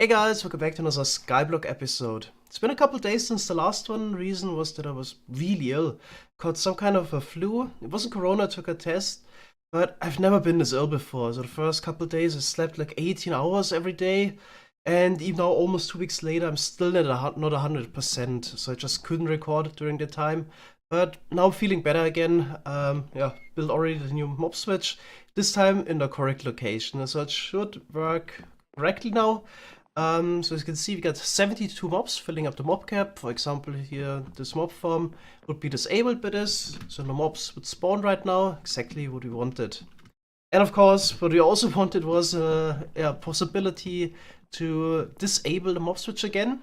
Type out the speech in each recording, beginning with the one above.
Hey guys, welcome back to another Skyblock episode. It's been a couple days since the last one. Reason was that I was really ill. Caught some kind of a flu. It wasn't corona, I took a test. But I've never been this ill before. So the first couple days I slept like 18 hours every day. And even now, almost 2 weeks later, I'm still not 100%. So I just couldn't record it during the time. But now I'm feeling better again. Yeah, built already the new mob switch. This time in the correct location. So it should work correctly now. So as you can see, we got 72 mobs filling up the mob cap. For example, here, this mob farm would be disabled by this, so no mobs would spawn right now, exactly what we wanted. And of course, what we also wanted was a possibility to disable the mob switch again.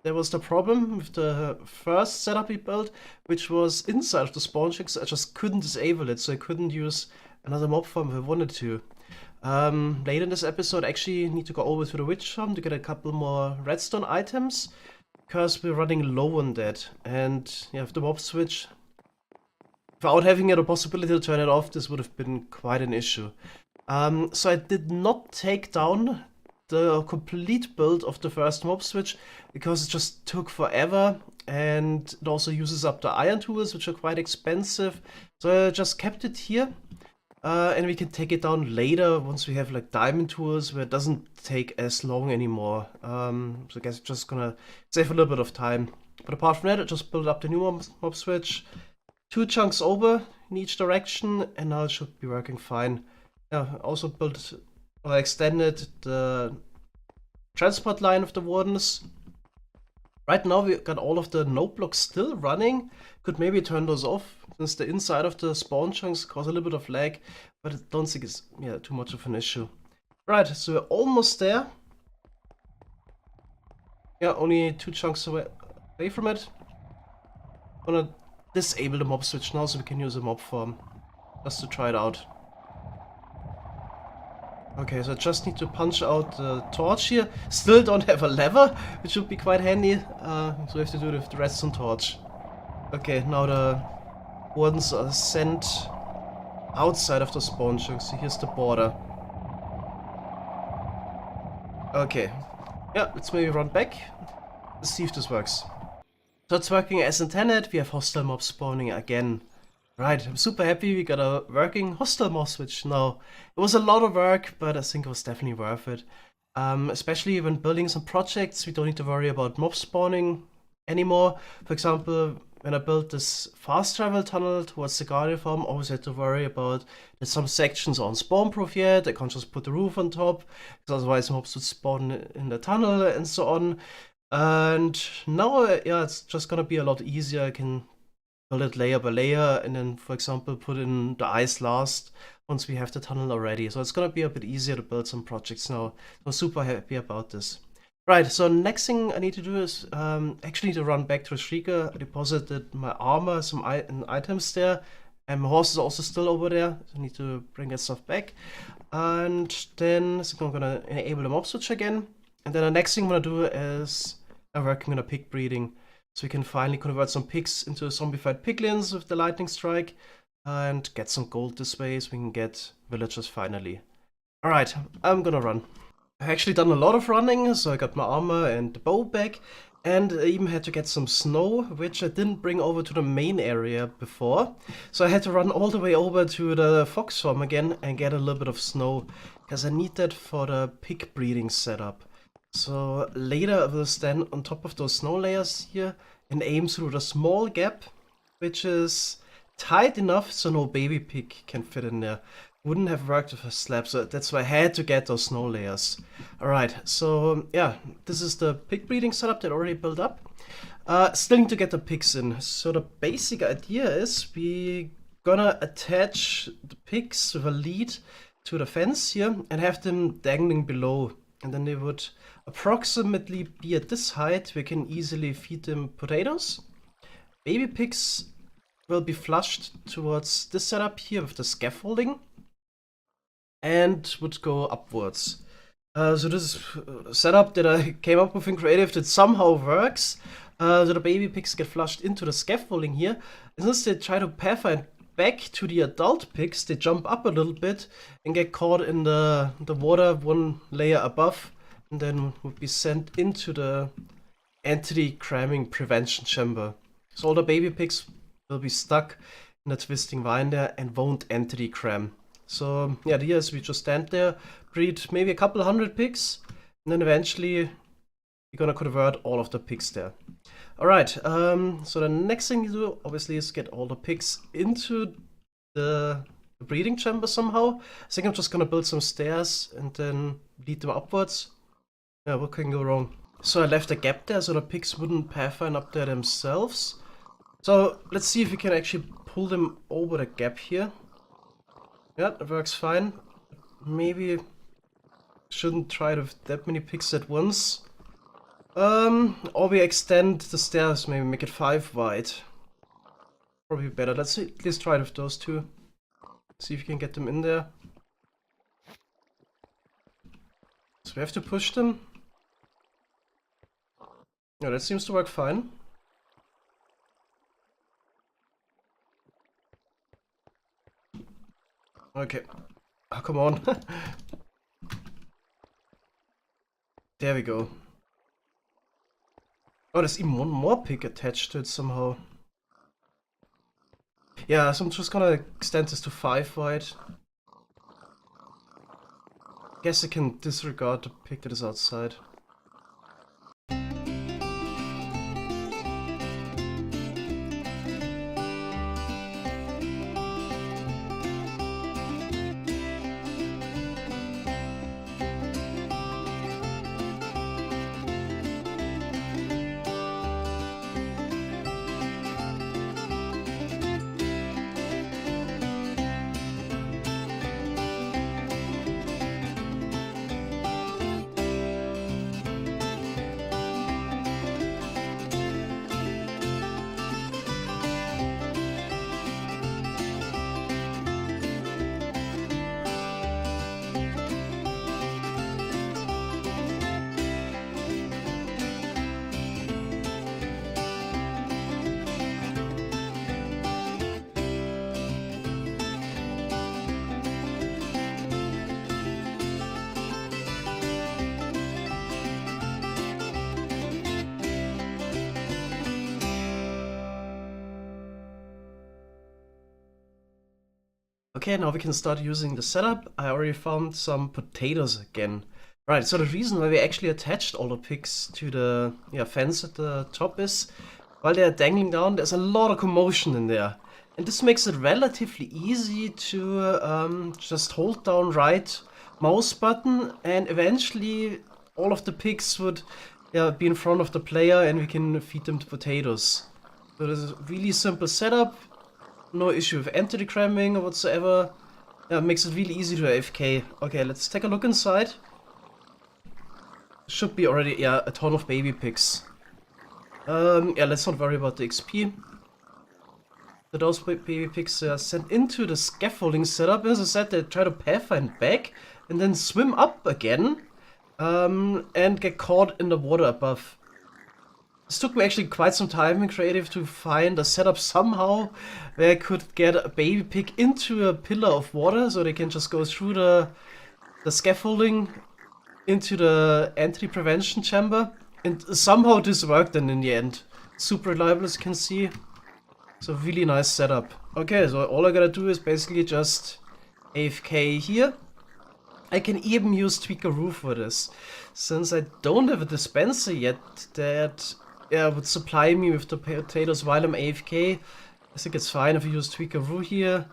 There was the problem with the first setup we built, which was inside of the spawn checks. I just couldn't disable it, so I couldn't use another mob farm if I wanted to. Later in this episode, I actually need to go over to the witch farm to get a couple more redstone items, because we're running low on that. And yeah, with the mob switch, without having the possibility to turn it off, this would have been quite an issue. So I did not take down the complete build of the first mob switch, because it just took forever, and it also uses up the iron tools, which are quite expensive. So I just kept it here. And we can take it down later once we have like diamond tools where it doesn't take as long anymore. So I guess just gonna save a little bit of time. But apart from that, I just built up the new mob switch. 2 chunks over in each direction, and now it should be working fine. Yeah, also built or extended the transport line of the wardens. Right now we got all of the note blocks still running. Could maybe turn those off since the inside of the spawn chunks cause a little bit of lag, but I don't think it's too much of an issue. Right, so we're almost there. Yeah, only 2 chunks away from it. I'm gonna disable the mob switch now so we can use a mob farm just to try it out. Okay, so I just need to punch out the torch here. Still don't have a lever, which would be quite handy. So we have to do it with the redstone torch. Okay, now the wardens are sent outside of the spawn chunk, so here's the border. Okay, yeah, let's maybe run back. Let's see if this works. So it's working as intended. We have hostile mobs spawning again. Right, I'm super happy we got a working hostile mob switch now. It was a lot of work, but I think it was definitely worth it. Especially when building some projects, we don't need to worry about mob spawning anymore. For example, when I built this fast travel tunnel towards the Guardian farm, I always had to worry about that some sections aren't spawn proof yet. I can't just put the roof on top, because otherwise mobs would spawn in the tunnel and so on. And now, yeah, it's just gonna be a lot easier. I can build it layer by layer, and then, for example, put in the ice last once we have the tunnel already. So it's gonna be a bit easier to build some projects now. I'm super happy about this. Right, so next thing I need to do is actually need to run back to the Shrieker. I deposited my armor, some items there, and my horse is also still over there. So I need to bring that stuff back. And then so I'm gonna enable the mob switch again. And then the next thing I'm gonna do is I'm working on a pig breeding. So we can finally convert some pigs into zombified piglins with the lightning strike and get some gold this way so we can get villagers finally. Alright, I'm gonna run. I've actually done a lot of running, so I got my armor and the bow back, and I even had to get some snow, which I didn't bring over to the main area before. So I had to run all the way over to the fox farm again and get a little bit of snow, because I need that for the pig breeding setup. So later I will stand on top of those snow layers here and aim through the small gap, which is tight enough so no baby pig can fit in there. Wouldn't have worked with a slab, so that's why I had to get those snow layers. Alright, so yeah, this is the pig breeding setup that I already built up. Still need to get the pigs in. So the basic idea is we gonna attach the pigs with a lead to the fence here and have them dangling below. And then they would approximately be at this height. We can easily feed them potatoes. Baby pigs will be flushed towards this setup here with the scaffolding and would go upwards. So this setup that I came up with in creative that somehow works. So the baby pigs get flushed into the scaffolding here. And since they try to pathfind back to the adult pigs, they jump up a little bit and get caught in the water one layer above and then would be sent into the anti-cramming prevention chamber. So all the baby pigs will be stuck in the twisting vine there and won't anti-cram. So yeah, the idea is we just stand there, breed maybe a couple hundred pigs, and then eventually we're gonna convert all of the pigs there. Alright, so the next thing you do obviously is get all the pigs into the breeding chamber somehow. I think I'm just gonna build some stairs and then lead them upwards. Yeah, what can go wrong? So I left a gap there so the pigs wouldn't pathfind up there themselves. So let's see if we can actually pull them over the gap here. Yeah, that works fine. Maybe shouldn't try to that many pigs at once. Or we extend the stairs, maybe make it 5 wide. Probably better. Let's see, at least try with those two. See if we can get them in there. So we have to push them. Yeah, that seems to work fine. Okay. Oh, come on. There we go. Oh, there's even one more pig attached to it somehow. Yeah, so I'm just gonna extend this to 5 wide. Guess I can disregard the pig that is outside. Okay, now we can start using the setup. I already found some potatoes again. Right, so the reason why we actually attached all the pigs to the fence at the top is, while they're dangling down, there's a lot of commotion in there. And this makes it relatively easy to just hold down right mouse button and eventually all of the pigs would be in front of the player and we can feed them the potatoes. So this is a really simple setup. No issue with anti-cramming or whatsoever. Yeah, it makes it really easy to AFK. Okay, let's take a look inside. Should be already, a ton of baby pigs. Let's not worry about the XP. So those baby pigs are sent into the scaffolding setup. As I said, they try to pathfind back and then swim up again and get caught in the water above. This took me actually quite some time in creative to find a setup somehow where I could get a baby pig into a pillar of water so they can just go through the scaffolding into the anti-prevention chamber. And somehow this worked then in the end. Super reliable as you can see. So really nice setup. Okay, so all I gotta do is basically just AFK here. I can even use Tweakaroo for this. Since I don't have a dispenser yet that would supply me with the potatoes while I'm AFK, I think it's fine if I use Tweakaroo here.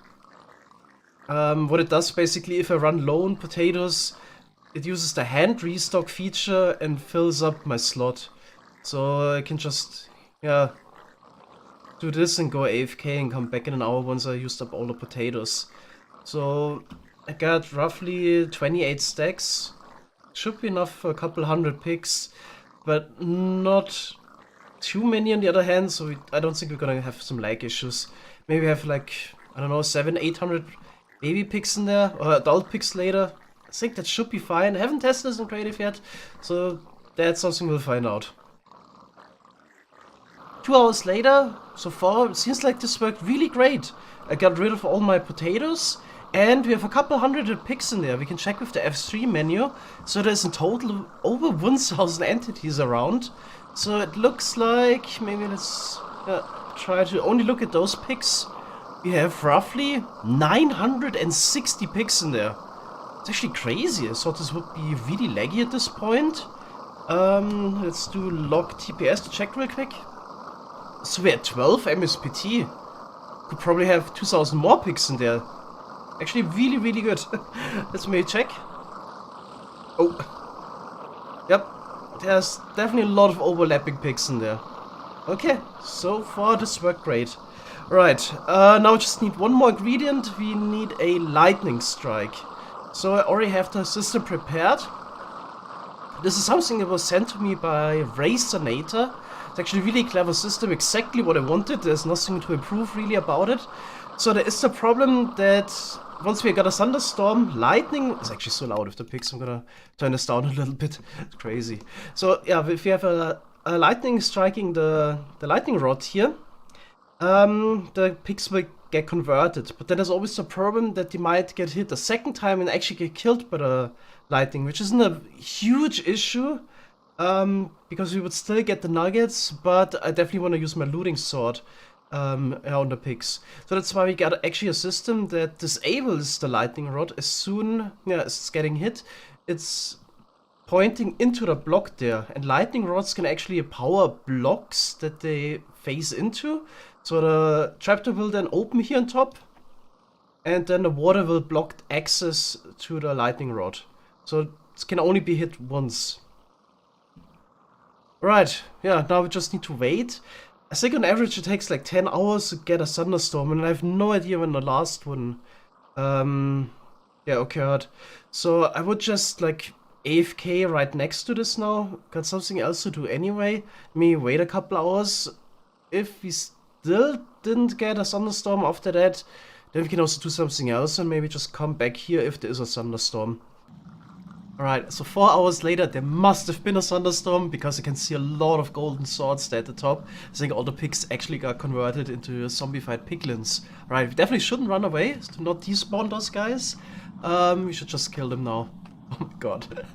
What it does basically, if I run low on potatoes, it uses the hand restock feature and fills up my slot. So I can just, do this and go AFK and come back in an hour once I used up all the potatoes. So I got roughly 28 stacks. Should be enough for a couple hundred pigs, but not too many on the other hand, so I don't think we're gonna have some lag issues. Maybe have like, I don't know, 700-800 baby pigs in there, or adult pigs later. I think that should be fine. I haven't tested this in creative yet, so that's something we'll find out. 2 hours later, so far, it seems like this worked really great. I got rid of all my potatoes, And we have a couple hundred pigs in there. We can check with the F3 menu. So there's in total over 1000 entities around. So it looks like, maybe let's try to only look at those pigs. We have roughly 960 pigs in there. It's actually crazy. I thought this would be really laggy at this point. Let's do log TPS to check real quick. So we're at 12 MSPT. Could probably have 2000 more pigs in there. Actually, really, really good. Let's maybe check. Oh. Yep. There's definitely a lot of overlapping pigs in there. Okay. So far, this worked great. Right. Now we just need one more ingredient. We need a lightning strike. So I already have the system prepared. This is something that was sent to me by Razonator. It's actually a really clever system, exactly what I wanted. There's nothing to improve really about it. So there is the problem that once we got a thunderstorm, lightning is actually so loud with the pigs. I'm gonna turn this down a little bit. It's crazy. So yeah, if you have a lightning striking the lightning rod here, the pigs will get converted. But then there's always the problem that they might get hit a second time and actually get killed by the lightning, which isn't a huge issue. Because we would still get the nuggets, but I definitely want to use my looting sword on the pigs. So that's why we got actually a system that disables the lightning rod as soon as it's getting hit. It's pointing into the block there, and lightning rods can actually power blocks that they face into. So the trapdoor will then open here on top, and then the water will block access to the lightning rod. So it can only be hit once. Right, yeah, now we just need to wait. I think on average it takes like 10 hours to get a thunderstorm, and I have no idea when the last one occurred. So I would just like AFK right next to this now. Got something else to do anyway. Maybe wait a couple hours. If we still didn't get a thunderstorm after that, then we can also do something else and maybe just come back here if there is a thunderstorm. Alright, so 4 hours later there must have been a thunderstorm because I can see a lot of golden swords there at the top. I think all the pigs actually got converted into zombified piglins. Alright, we definitely shouldn't run away to not despawn those guys. We should just kill them now. Oh my god.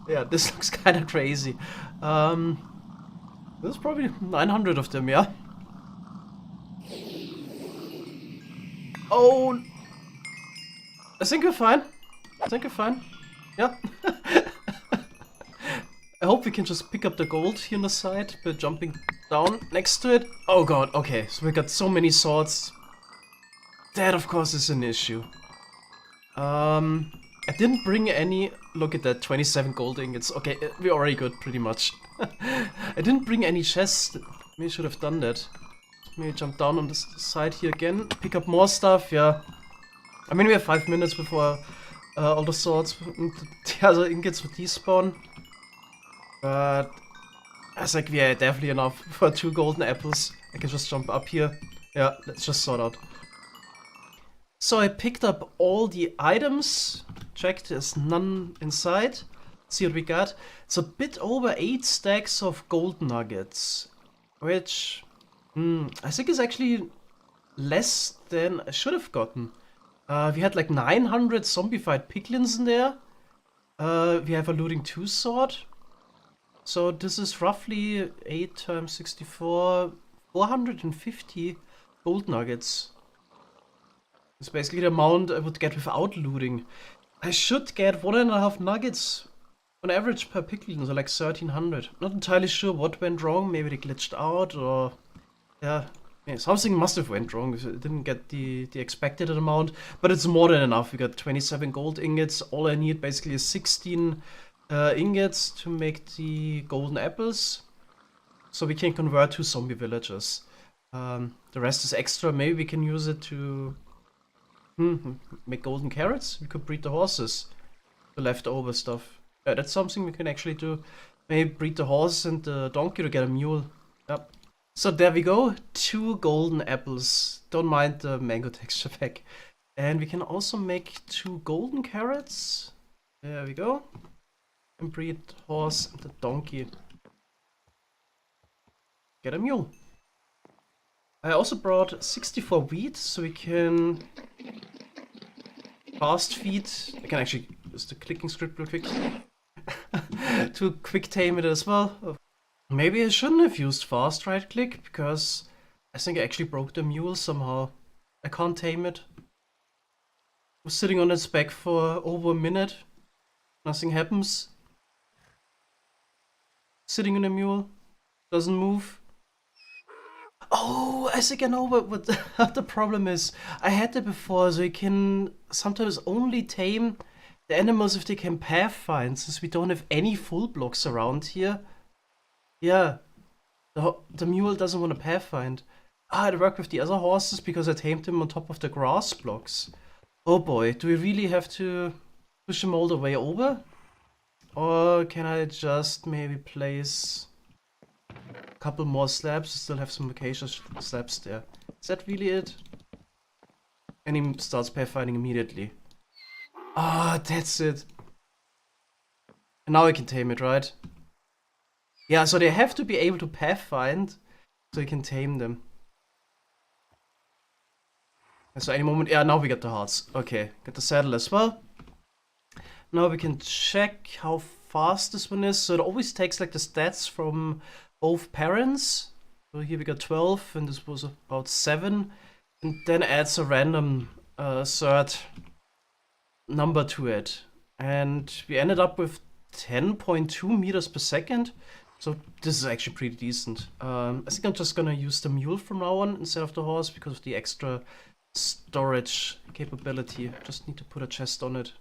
Yeah, this looks kind of crazy. There's probably 900 of them, yeah? Oh, I think we're fine. I think we're fine. Yeah. I hope we can just pick up the gold here on the side by jumping down next to it. Oh god, okay. So we got so many swords. That of course is an issue. I didn't bring any. Look at that, 27 gold ingots. Okay, we're already good, pretty much. I didn't bring any chests. Maybe I should have done that. Maybe jump down on this side here again. Pick up more stuff, yeah. I mean, we have 5 minutes before all the swords and the other ingots would despawn. But I think we are definitely enough for 2 golden apples. I can just jump up here. Yeah, let's just sort out. So I picked up all the items. Checked, there's none inside. Let's see what we got. It's a bit over 8 stacks of gold nuggets. Which, I think is actually less than I should have gotten. We had like 900 zombified piglins in there. We have a looting 2 sword. So this is roughly 8 times 64, 450 gold nuggets. It's basically the amount I would get without looting. I should get 1.5 nuggets on average per piglin, so like 1300. Not entirely sure what went wrong. Maybe they glitched out or yeah, something must have went wrong if it didn't get the expected amount. But it's more than enough. We got 27 gold ingots. All I need basically is 16 ingots to make the golden apples. So we can convert 2 zombie villagers. The rest is extra. Maybe we can use it to make golden carrots. We could breed the horses. The leftover stuff. Yeah, that's something we can actually do. Maybe breed the horse and the donkey to get a mule. Yep. So there we go. 2 golden apples. Don't mind the mango texture pack. And we can also make 2 golden carrots. There we go. And breed the horse and the donkey. Get a mule. I also brought 64 wheat, so we can fast feed. I can actually use the clicking script real quick to quick tame it as well. Maybe I shouldn't have used fast right click because I think I actually broke the mule somehow. I can't tame it. I was sitting on its back for over a minute. Nothing happens. Sitting in a mule. Doesn't move. Oh, I think I know what the problem is. I had that before, so you can sometimes only tame the animals if they can pathfind, since we don't have any full blocks around here. Yeah, the mule doesn't want to pathfind. Ah, I worked with the other horses because I tamed them on top of the grass blocks. Oh boy, do we really have to push them all the way over? Or can I just maybe place a couple more slabs to still have some acacia slabs there? Is that really it? And he starts pathfinding immediately. Ah, that's it. And now I can tame it, right? Yeah, so they have to be able to pathfind so you can tame them. And so any moment, yeah, now we get the hearts. Okay, get the saddle as well. Now we can check how fast this one is. So it always takes like the stats from both parents. So here we got 12 and this was about 7. And then adds a random third number to it. And we ended up with 10.2 meters per second. So this is actually pretty decent. I think I'm just gonna use the mule from now on instead of the horse because of the extra storage capability. Just need to put a chest on it.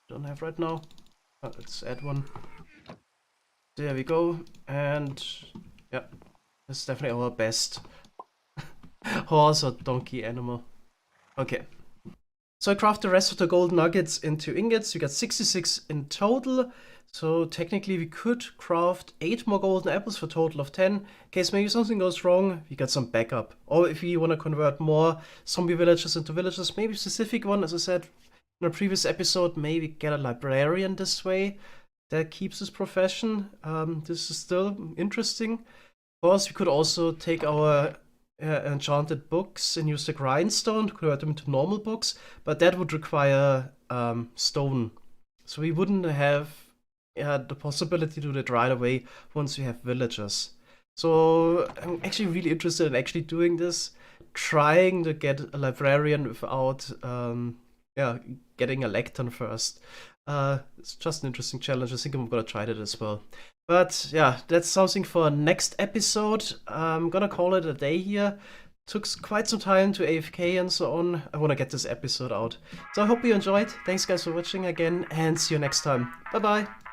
Don't have right now. Let's add one. There we go. And yeah, this is definitely our best horse or donkey animal. Okay. So I craft the rest of the gold nuggets into ingots. We got 66 in total. So technically we could craft 8 more golden apples for a total of 10. In case maybe something goes wrong, we got some backup. Or if we want to convert more zombie villagers into villagers, maybe a specific one, as I said in a previous episode, maybe get a librarian this way. That keeps his profession. This is still interesting. Of course, we could also take our enchanted books and use the grindstone to convert them into normal books, but that would require stone. So we wouldn't have the possibility to do that right away once we have villagers. So I'm actually really interested in actually doing this, trying to get a librarian without getting a lectern first. It's just an interesting challenge. I think I'm gonna try that as well. But yeah, that's something for next episode. I'm gonna call it a day here. Took quite some time to AFK and so on. I wanna get this episode out. So I hope you enjoyed. Thanks guys for watching again and see you next time. Bye bye.